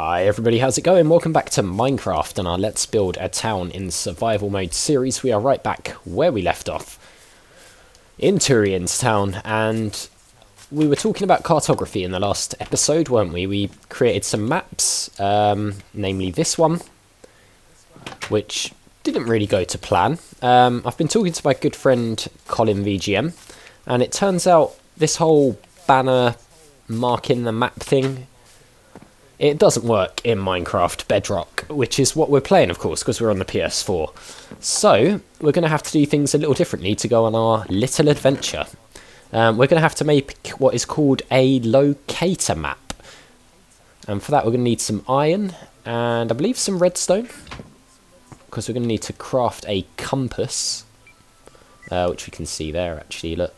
Hi everybody, how's it going? Welcome back to Minecraft and our Let's Build a Town in Survival Mode series. We are right back where we left off, in Turian's town, and we were talking about cartography in the last episode, weren't we? We created some maps, namely this one, which didn't really go to plan. I've been talking to my good friend Colin VGM, and it turns out this whole banner marking the map thing, it doesn't work in Minecraft Bedrock, which is what we're playing, of course, because we're on the PS4. So, we're going to have to do things a little differently to go on our little adventure. We're going to have to make what is called a locator map. And for that, we're going to need some iron and I believe some redstone, because we're going to need to craft a compass, which we can see there, actually, look.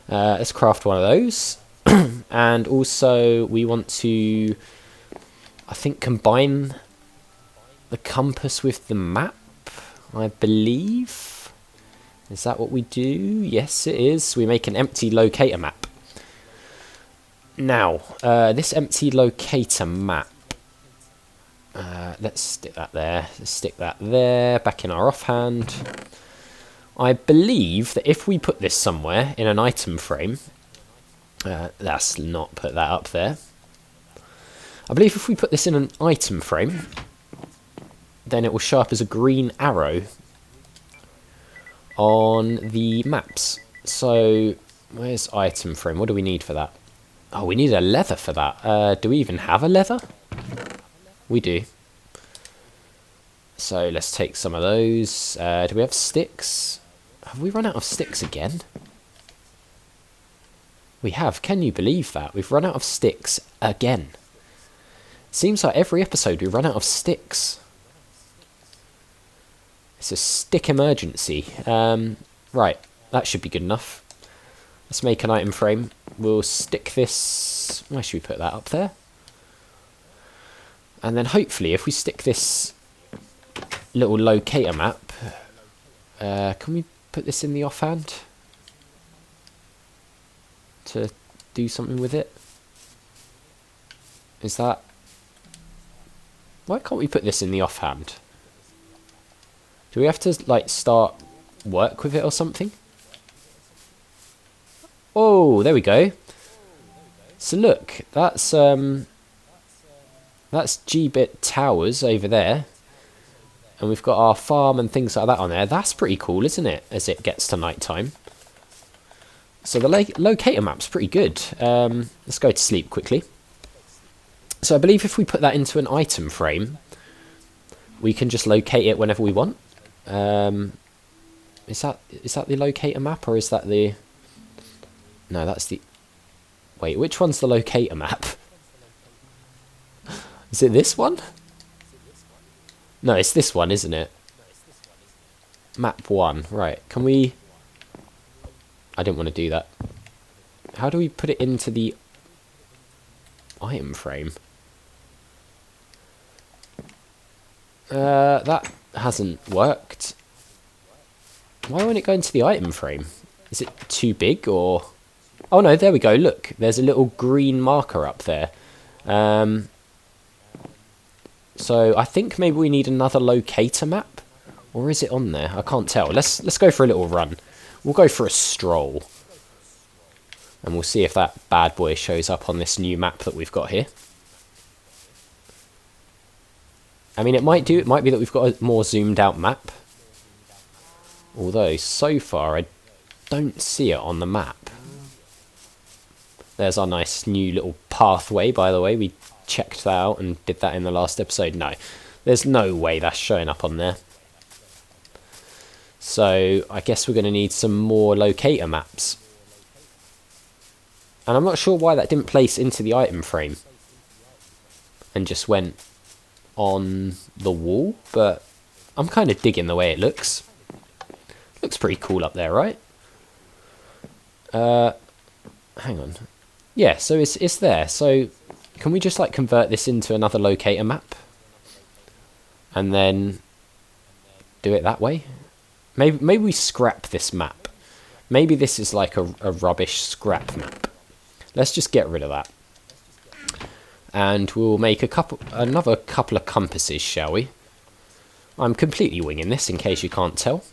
Let's craft one of those. And also, we want to, I think, combine the compass with the map, I believe. Is that what we do? Yes, it is. We make an empty locator map. Now, this empty locator map, let's stick that there. Let's stick that there, back in our offhand. I believe that if we put this somewhere in an item frame, let's not put that up there. I believe if we put this in an item frame, then it will show up as a green arrow on the maps. So, where's item frame? What do we need for that? Oh, we need a leather for that. Do we even have a leather? We do. So, let's take some of those. Do we have sticks? Have we run out of sticks again? We have. Can you believe that? We've run out of sticks again. Seems like every episode we run out of sticks. It's a stick emergency. Right, that should be good enough. Let's make an item frame. We'll stick this... Where should we put that? Up there? And then hopefully if we stick this little locator map... can we put this in the offhand? To do something with it? Is that... Why can't we put this in the offhand? Do we have to, like, start work with it or something? Oh, there we go. So look, that's G-bit towers over there. And we've got our farm and things like that on there. That's pretty cool, isn't it, as it gets to night time? So the locator map's pretty good. Let's go to sleep quickly. So I believe if we put that into an item frame, we can just locate it whenever we want. Is that the locator map, or is that the... No, that's the... Wait, which one's the locator map? Is it this one? No, it's this one, isn't it? Map 1, right. Can we... I didn't want to do that. How do we put it into the item frame? That hasn't worked. Why won't it go into the item frame? Is it too big, or... Oh no, there we go, look. There's a little green marker up there. So I think maybe we need another locator map. Or is it on there? I can't tell. Let's go for a little run. We'll go for a stroll. And we'll see if that bad boy shows up on this new map that we've got here. I mean, it might do. It might be that we've got a more zoomed out map. Although, so far, I don't see it on the map. There's our nice new little pathway, by the way. We checked that out and did that in the last episode. No, there's no way that's showing up on there. So, I guess we're going to need some more locator maps. And I'm not sure why that didn't place into the item frame. And just went on the wall. But I'm kind of digging the way it looks. Looks pretty cool up there, right? Hang on. Yeah, so it's there. So, can we just, like, convert this into another locator map? And then do it that way? Maybe we scrap this map. Maybe this is like a rubbish scrap map. Let's just get rid of that. And we'll make another couple of compasses, shall we? I'm completely winging this, in case you can't tell.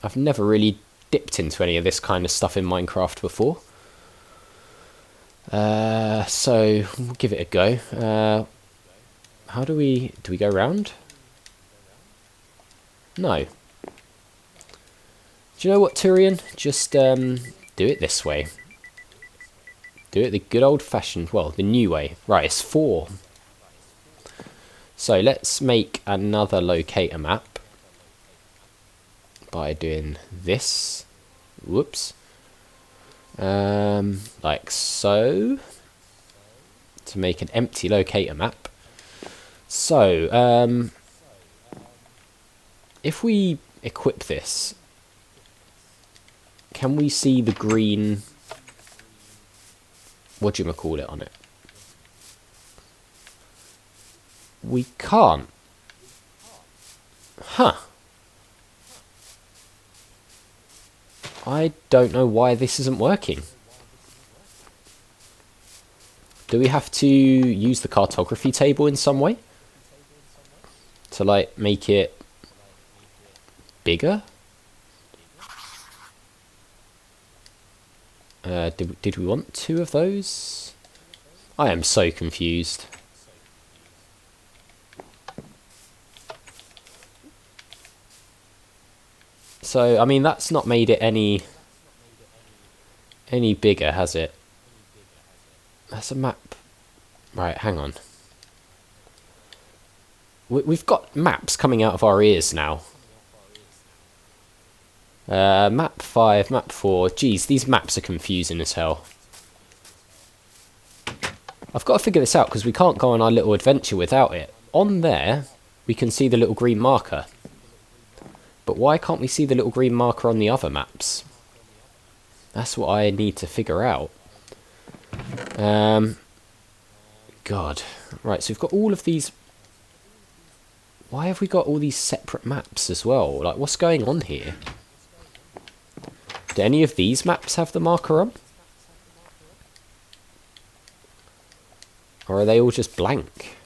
I've never really dipped into any of this kind of stuff in Minecraft before. So we'll give it a go. How do we go round? No. Do you know what, Turian? Just do it this way. Do it the good old-fashioned, well, the new way. Right, it's 4. So let's make another locator map by doing this. Whoops. Like so. To make an empty locator map. So, if we equip this, can we see the green, whatchamacallit on it? We can't. Huh. I don't know why this isn't working. Do we have to use the cartography table in some way? To, like, make it bigger? Did we want 2 of those? I am so confused. So, I mean, that's not made it any bigger, has it? That's a map. Right, hang on. We've got maps coming out of our ears now. Map 5, map 4. Geez, these maps are confusing as hell. I've got to figure this out because we can't go on our little adventure without it. On there, we can see the little green marker. But why can't we see the little green marker on the other maps? That's what I need to figure out. God. Right, so we've got all of these. Why have we got all these separate maps as well? Like, what's going on here? Do any of these maps have the marker on? Or are they all just blank?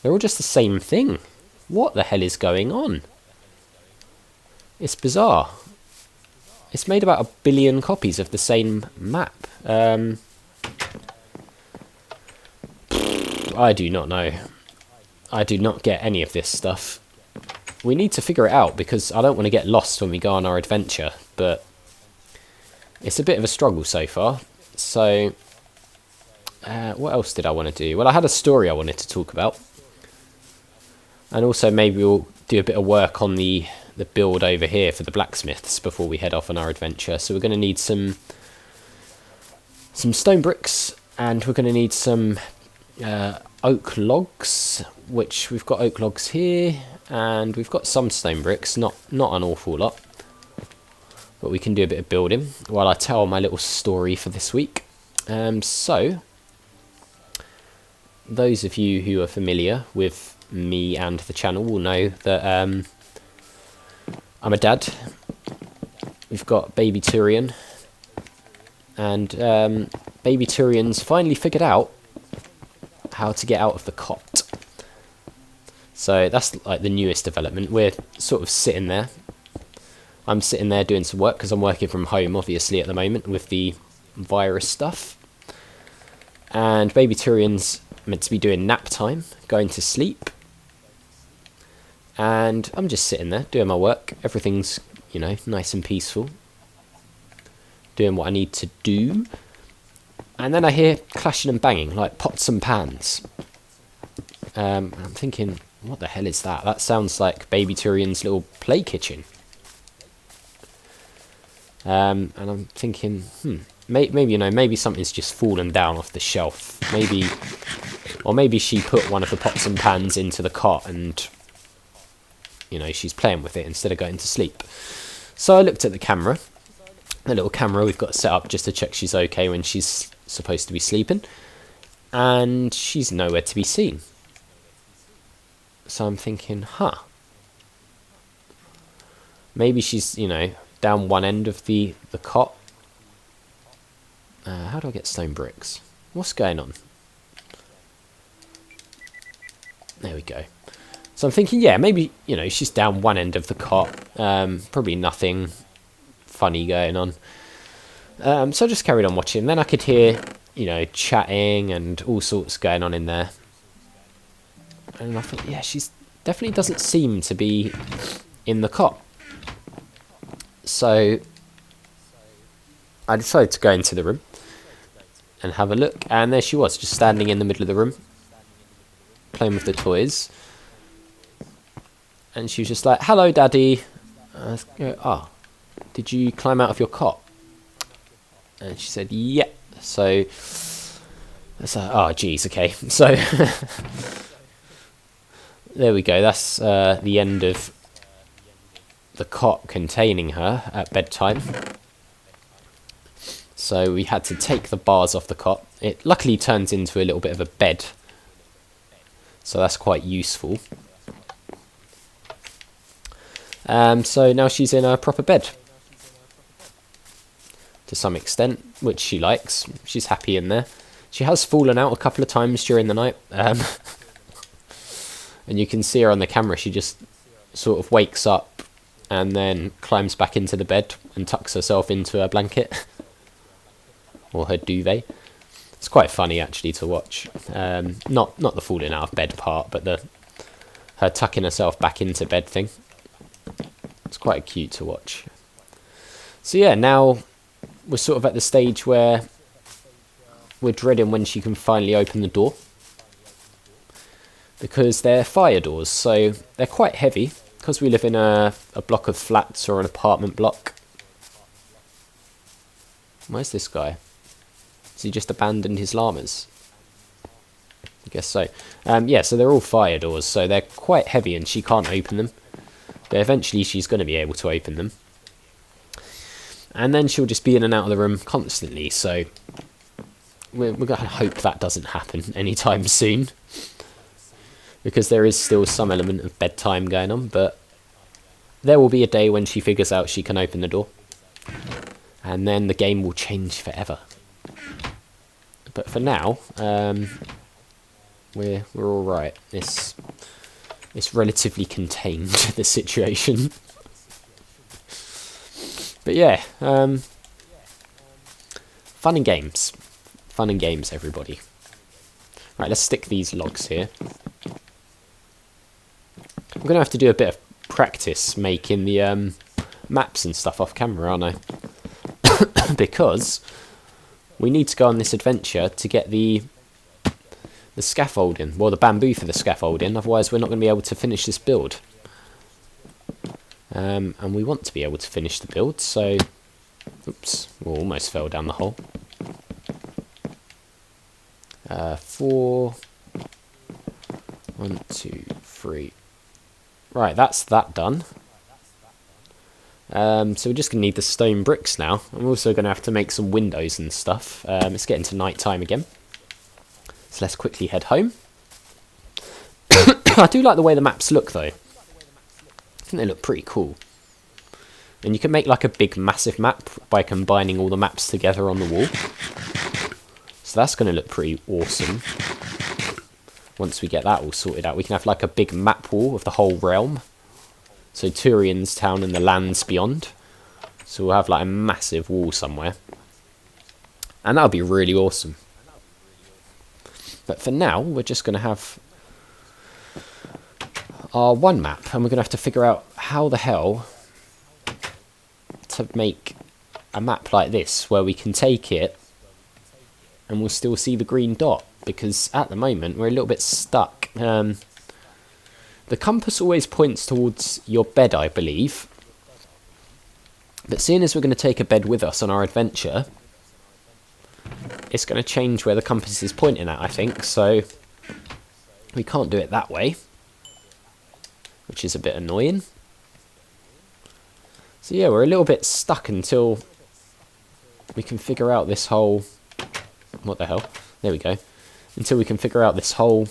They're all just the same thing. What the hell is going on? It's bizarre. It's made about 1 billion copies of the same map. I do not know. I do not get any of this stuff. We need to figure it out because I don't want to get lost when we go on our adventure, but it's a bit of a struggle so far. So, what else did I want to do? Well, I had a story I wanted to talk about. And also maybe we'll do a bit of work on the build over here for the blacksmiths before we head off on our adventure. So we're going to need some stone bricks, and we're going to need some oak logs, which we've got oak logs here, and we've got some stone bricks, not an awful lot, but we can do a bit of building while I tell my little story for this week. So those of you who are familiar with me and the channel will know that I'm a dad. We've got Baby Turian, and Baby Turian's finally figured out how to get out of the cot. So that's like the newest development. We're sort of sitting there. I'm sitting there doing some work because I'm working from home, obviously, at the moment with the virus stuff. And Baby Turian's meant to be doing nap time, going to sleep. And I'm just sitting there doing my work. Everything's, you know, nice and peaceful. Doing what I need to do. And then I hear clashing and banging, like pots and pans. I'm thinking, what the hell is that? That sounds like Baby Turian's little play kitchen. And I'm thinking, maybe, you know, maybe something's just fallen down off the shelf. Or maybe she put one of the pots and pans into the cot and, you know, she's playing with it instead of going to sleep. So I looked at the camera. The little camera we've got set up just to check she's okay when she's supposed to be sleeping. And she's nowhere to be seen. So I'm thinking, maybe she's, you know, down one end of the cot. How do I get stone bricks? What's going on? There we go. So I'm thinking, yeah, maybe, you know, she's down one end of the cot. Probably nothing funny going on. So I just carried on watching. Then I could hear, you know, chatting and all sorts going on in there. And I thought, yeah, she's definitely doesn't seem to be in the cot. So I decided to go into the room and have a look. And there she was, just standing in the middle of the room, playing with the toys. And she was just like, "Hello, Daddy." I was go, "Ah, did you climb out of your cot?" And she said, "Yeah." So I was like, "Oh, geez, okay." So there we go. That's the end of the cot containing her at bedtime. So we had to take the bars off the cot. It luckily turns into a little bit of a bed, so that's quite useful. So now she's in a proper bed to some extent, which she likes. She's happy in there. She has fallen out a couple of times during the night, and you can see her on the camera. She just sort of wakes up and then climbs back into the bed and tucks herself into her blanket or her duvet. It's quite funny actually to watch. Not the falling out of bed part, but her tucking herself back into bed thing. It's quite cute to watch. So yeah, now we're sort of at the stage where we're dreading when she can finally open the door, because they're fire doors, so they're quite heavy, because we live in a block of flats or an apartment block. Where's this guy? Has he just abandoned his llamas? I guess so. Yeah, so they're all fire doors, so they're quite heavy and she can't open them. But eventually she's going to be able to open them. And then she'll just be in and out of the room constantly, so we're going to hope that doesn't happen anytime soon, because there is still some element of bedtime going on, but there will be a day when she figures out she can open the door, and then the game will change forever. But for now, we're all right. It's relatively contained, the situation. But yeah, fun and games. Fun and games, everybody. Right, let's stick these logs here. I'm going to have to do a bit of practice making the maps and stuff off camera, aren't I? Because we need to go on this adventure to get the scaffolding, well, the bamboo for the scaffolding, otherwise we're not going to be able to finish this build. And we want to be able to finish the build, so... Oops, we almost fell down the hole. 4... 1, 2, 3... Right, that's that done. So we're just going to need the stone bricks now. I'm also going to have to make some windows and stuff. It's getting to night time again. So let's quickly head home. I do like the way the maps look, though. I think they look pretty cool. And you can make like a big massive map by combining all the maps together on the wall. So that's going to look pretty awesome. Once we get that all sorted out, we can have like a big map wall of the whole realm. So Turian's town and the lands beyond. So we'll have like a massive wall somewhere. And that'll be really awesome. But for now, we're just going to have our one map, and we're going to have to figure out how the hell to make a map like this, where we can take it and we'll still see the green dot, because at the moment we're a little bit stuck. The compass always points towards your bed, I believe, but seeing as we're going to take a bed with us on our adventure, it's going to change where the compass is pointing at, I think, so we can't do it that way, which is a bit annoying. So yeah, we're a little bit stuck until we can figure out this whole... What the hell? There we go. Until we can figure out this whole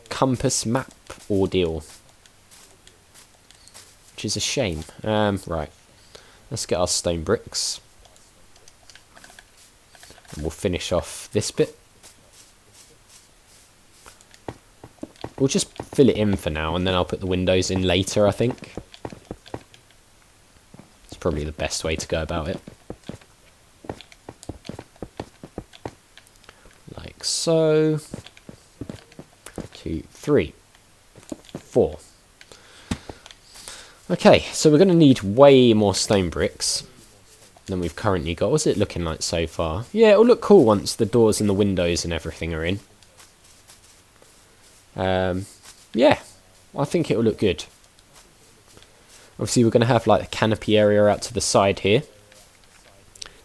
compass map ordeal, which is a shame. Right, let's get our stone bricks. We'll finish off this bit. We'll just fill it in for now, and then I'll put the windows in later, I think. It's probably the best way to go about it. Like so. 2, 3, 4. Okay, so we're going to need way more stone bricks than we've currently got. What's it looking like so far? Yeah, it'll look cool once the doors and the windows and everything are in. Yeah, I think it'll look good. Obviously, we're going to have like a canopy area out to the side here.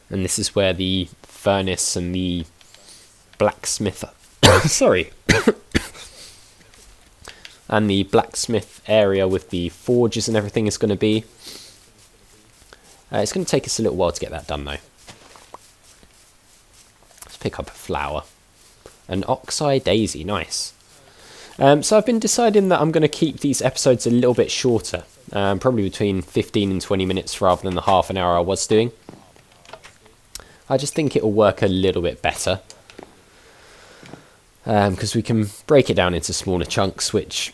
And this is where the furnace and the blacksmith... sorry. And the blacksmith area with the forges and everything is going to be. It's going to take us a little while to get that done though. Let's pick up a flower. An oxeye daisy, nice. So I've been deciding that I'm going to keep these episodes a little bit shorter. Probably between 15 and 20 minutes rather than the half an hour I was doing. I just think it'll work a little bit better. Because we can break it down into smaller chunks, which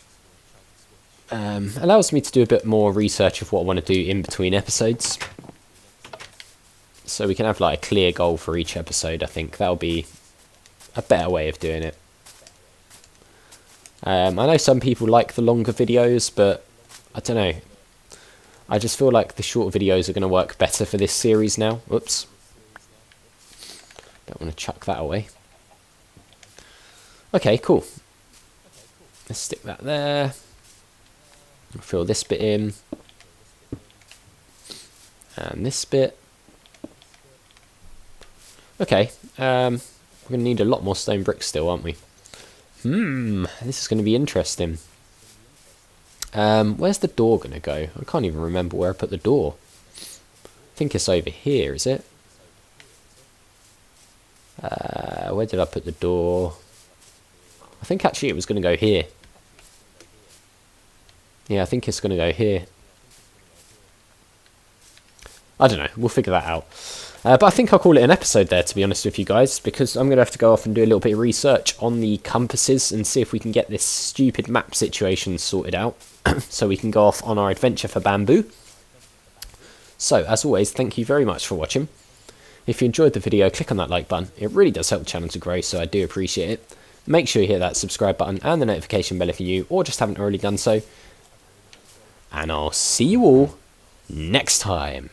allows me to do a bit more research of what I want to do in between episodes. So we can have like a clear goal for each episode. I think that'll be a better way of doing it. I know some people like the longer videos, but I don't know. I just feel like the shorter videos are going to work better for this series now. Whoops. Don't want to chuck that away. Okay, cool. Let's stick that there. Fill this bit in. And this bit. Okay, we're going to need a lot more stone bricks still, aren't we? This is going to be interesting. Where's the door going to go? I can't even remember where I put the door. I think it's over here, is it? Where did I put the door? I think actually it was going to go here. Yeah, I think it's going to go here. I don't know, we'll figure that out. But I think I'll call it an episode there, to be honest with you guys, because I'm going to have to go off and do a little bit of research on the compasses and see if we can get this stupid map situation sorted out, so we can go off on our adventure for bamboo. So, as always, thank you very much for watching. If you enjoyed the video, click on that like button. It really does help the channel to grow, so I do appreciate it. Make sure you hit that subscribe button and the notification bell if you're new, or just haven't already done so. And I'll see you all next time.